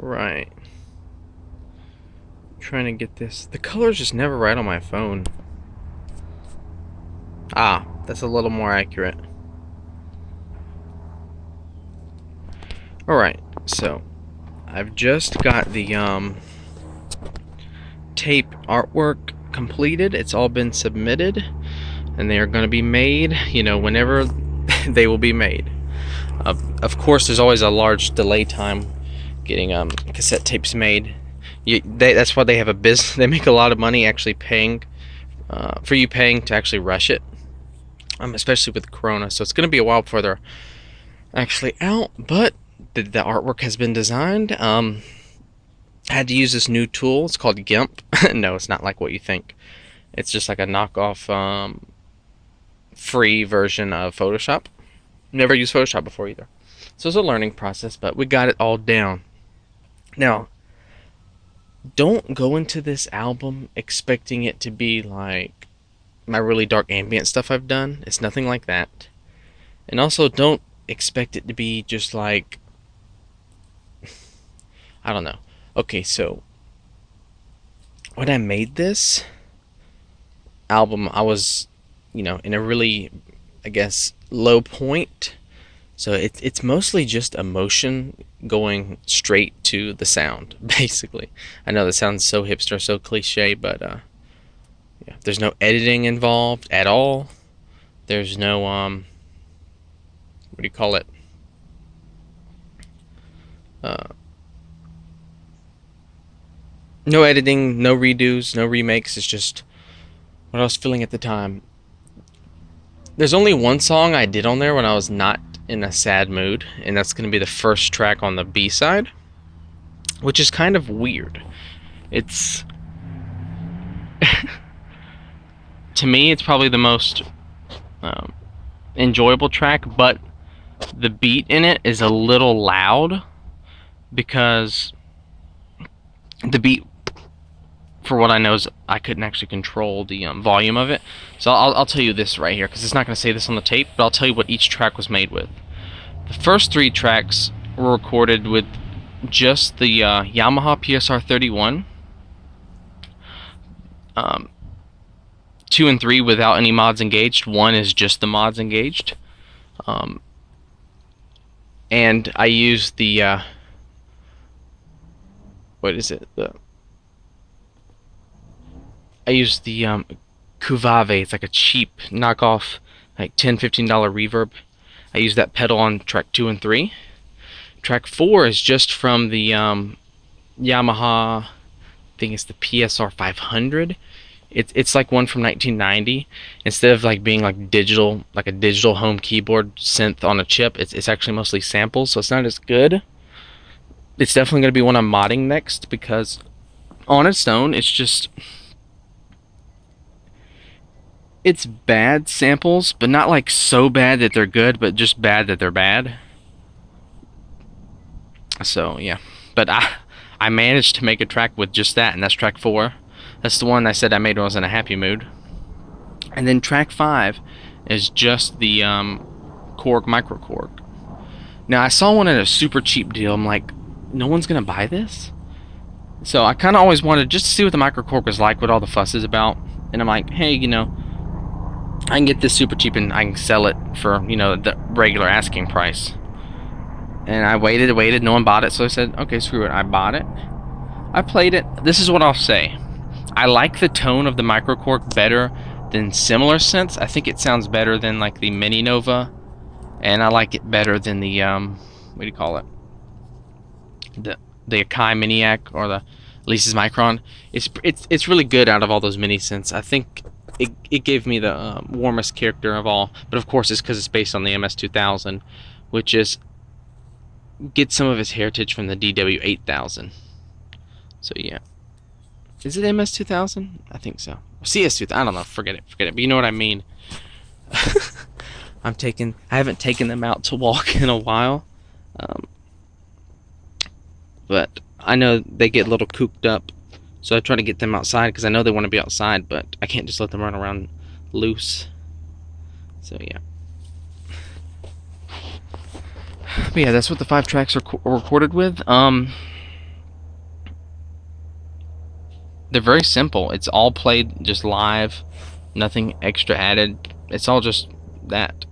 Right. Trying to get this. The color's just never right on my phone. Ah, that's a little more accurate. Alright, so I've just got the tape artwork completed. It's all been submitted, and they are going to be made, whenever they will be made. Of course, there's always a large delay time getting cassette tapes made. That's why they have a business. They make a lot of money actually paying for you paying to actually rush it, especially with Corona. So it's going to be a while before they're actually out, but the artwork has been designed. I had to use this new tool. It's called GIMP. No, it's not like what you think. It's just like a knockoff free version of Photoshop. Never used Photoshop before either. So it's a learning process, but we got it all down. Now, don't go into this album expecting it to be like my really dark ambient stuff I've done. It's nothing like that. And also, don't expect it to be just like, I don't know. Okay, so when I made this album, I was, in a really, I guess, low point. So it's mostly just emotion going straight to the sound, basically. I know that sounds so hipster, so cliche, but yeah, there's no editing involved at all. There's no what do you call it? No editing, no redos, no remakes. It's just what I was feeling at the time. There's only one song I did on there when I was not in a sad mood, and that's going to be the first track on the B-side, which is kind of weird. It's to me, it's probably the most enjoyable track, but the beat in it is a little loud because the beat, for what I know, is I couldn't actually control the volume of it. So I'll tell you this right here, because it's not going to say this on the tape, but I'll tell you what each track was made with. The first 3 tracks were recorded with just the Yamaha PSR-31. 2 and 3 without any mods engaged. 1 is just the mods engaged. And I used the what is it? I used the Cuvave. It's like a cheap knockoff, like $10-15 reverb. I used that pedal on track 2 and 3. Track 4 is just from the Yamaha, I think it's the PSR 500. It's like one from 1990. Instead of like being like digital, like a digital home keyboard synth on a chip, it's actually mostly samples, so it's not as good. It's definitely going to be one I'm modding next, because on its own, it's bad samples, but not like so bad that they're good, but just bad that they're bad. So yeah, but I managed to make a track with just that, and that's track 4. That's the one I said I made when I was in a happy mood. And then track 5 is just the Korg micro Korg. Now I saw one at a super cheap deal. I'm like, no one's gonna buy this. So I kind of always wanted just to see what the micro Korg was like, what all the fuss is about. And I'm like, hey, I can get this super cheap and I can sell it for, the regular asking price. And I waited, no one bought it, so I said, okay, screw it. I bought it. I played it. This is what I'll say. I like the tone of the micro Korg better than similar synths. I think it sounds better than like the Mini Nova, and I like it better than the what do you call it? The Akai Miniac or the Lisa's Micron. It's really good out of all those mini synths. I think it gave me the warmest character of all, but of course it's because it's based on the MS-2000, which gets some of its heritage from the DW-8000. So yeah. Is it MS-2000? I think so. CS-2000, I don't know, forget it, but you know what I mean. I haven't taken them out to walk in a while. But I know they get a little cooped up, so I try to get them outside, because I know they want to be outside, but I can't just let them run around loose. So yeah. But yeah, that's what the 5 tracks are recorded with. They're very simple. It's all played just live, nothing extra added. It's all just that.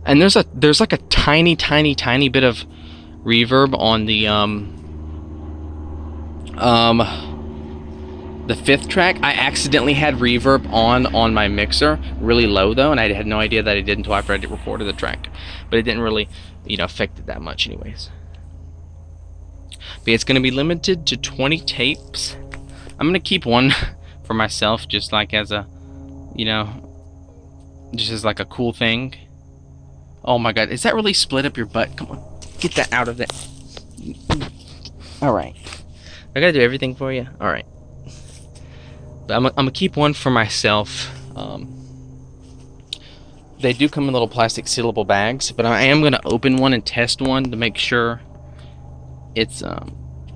And there's like a tiny bit of reverb on the fifth track. I accidentally had reverb on my mixer, really low though, and I had no idea that I did until after I recorded the track. But it didn't really, affect it that much anyways. But it's going to be limited to 20 tapes. I'm going to keep one for myself, just like as a, just as like a cool thing. Oh my god, is that really split up your butt? Come on, get that out of there. Alright. I gotta do everything for you? Alright. But I'm gonna keep one for myself. They do come in little plastic sealable bags, but I am gonna open one and test one to make sure it's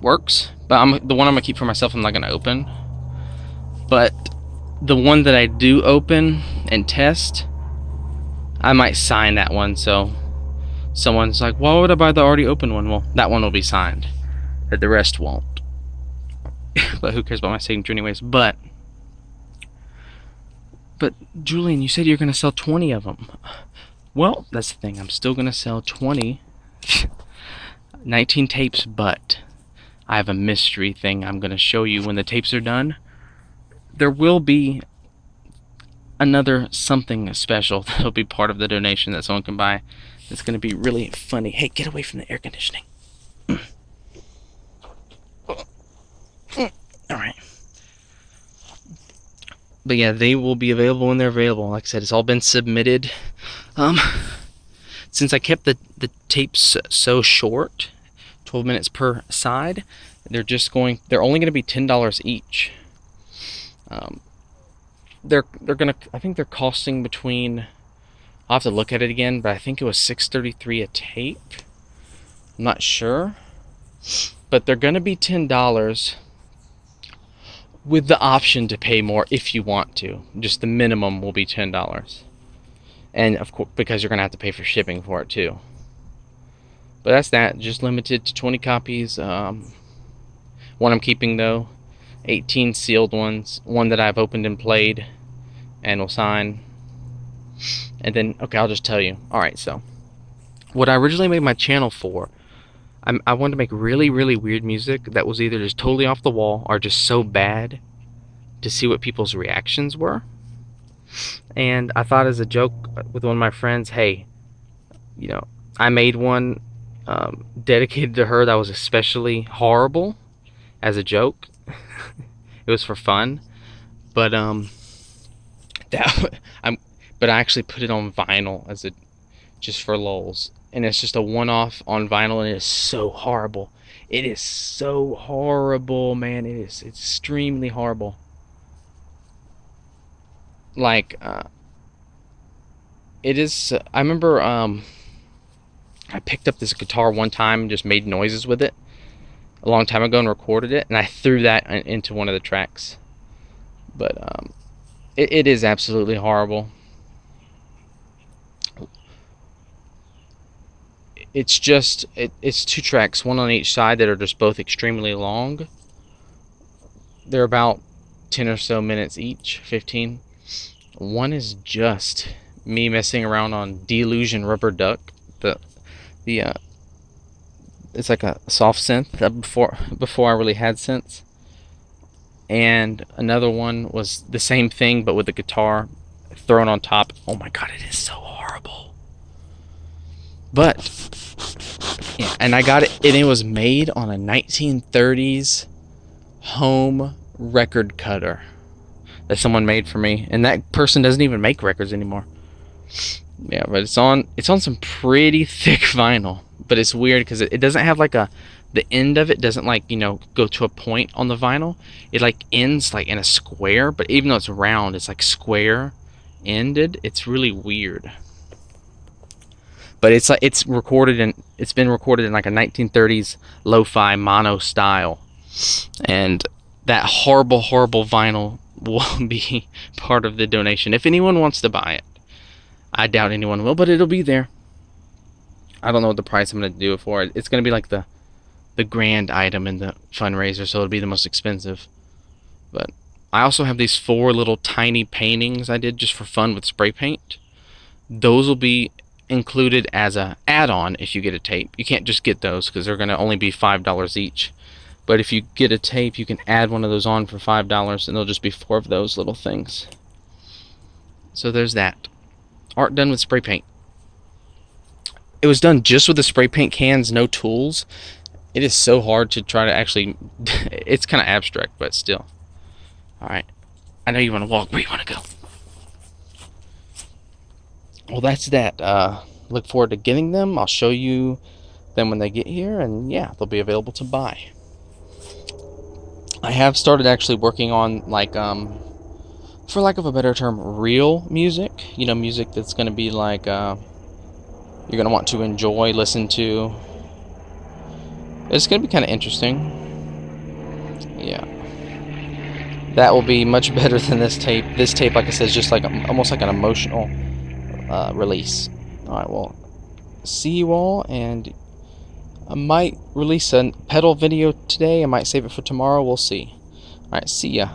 works. But the one I'm gonna keep for myself, I'm not gonna open. But the one that I do open and test, I might sign that one, so someone's like, why would I buy the already open one? Well, that one will be signed, but the rest won't. But who cares about my signature anyways? But Julian, you said you're gonna sell 20 of them. Well, that's the thing, I'm still gonna sell 20 19 tapes, but I have a mystery thing I'm gonna show you when the tapes are done. There will be another something special that'll be part of the donation that someone can buy. It's gonna be really funny. Hey, get away from the air conditioning. Alright. But yeah, they will be available when they're available. Like I said, it's all been submitted. Since I kept the tapes so short, 12 minutes per side, they're only gonna be $10 each. They're gonna, I think they're costing between, I'll have to look at it again, but I think it was $6.33 a tape. I'm not sure, but they're gonna be $10 with the option to pay more if you want to. Just the minimum will be $10, and of course, because you're gonna have to pay for shipping for it too. But that's that. Just limited to 20 copies. One I'm keeping though. 18 sealed ones, one that I've opened and played and will sign. And then, okay, I'll just tell you. Alright, so what I originally made my channel for, I wanted to make really weird music that was either just totally off the wall or just so bad to see what people's reactions were. And I thought, as a joke with one of my friends, hey, I made one dedicated to her that was especially horrible, as a joke. It was for fun, but but I actually put it on vinyl just for lulz, and it's just a one-off on vinyl, and it is so horrible. It is so horrible, man. It's extremely horrible. Like it is. I remember I picked up this guitar one time and just made noises with it a long time ago and recorded it, and I threw that into one of the tracks. But it is absolutely horrible. It's just it's two tracks, one on each side, that are just both extremely long. They're about 10 or so minutes each, 15. One is just me messing around on Delusion Rubber Duck. It's like a soft synth before I really had synths. And another one was the same thing but with the guitar thrown on top. Oh my god, it is so horrible. But yeah, and I got it, and it was made on a 1930s home record cutter that someone made for me, and that person doesn't even make records anymore. Yeah, but it's on some pretty thick vinyl. But it's weird because it doesn't have like the end of it doesn't like, go to a point on the vinyl. It like ends like in a square, but even though it's round, it's like square ended. It's really weird. But it's been recorded in like a 1930s lo-fi mono style, and that horrible vinyl will be part of the donation if anyone wants to buy it. I doubt anyone will, but it'll be there. I don't know what the price I'm going to do it for. It's going to be like the grand item in the fundraiser, so it'll be the most expensive. But I also have these 4 little tiny paintings I did just for fun with spray paint. Those will be included as a add-on if you get a tape. You can't just get those because they're going to only be $5 each. But if you get a tape, you can add one of those on for $5, and there'll just be 4 of those little things. So there's that. Art done with spray paint. It was done just with the spray paint cans, no tools. It is so hard to try to actually... It's kind of abstract, but still. Alright. I know you want to walk. Where you want to go? Well, that's that. Look forward to getting them. I'll show you them when they get here, and yeah, they'll be available to buy. I have started actually working on, like, for lack of a better term, real music. You know, music that's going to be like, you're going to want to enjoy, listen to. It's going to be kind of interesting. Yeah. That will be much better than this tape. This tape, like I said, is just like almost like an emotional release. Alright, well, see you all, and I might release a pedal video today. I might save it for tomorrow. We'll see. Alright, see ya.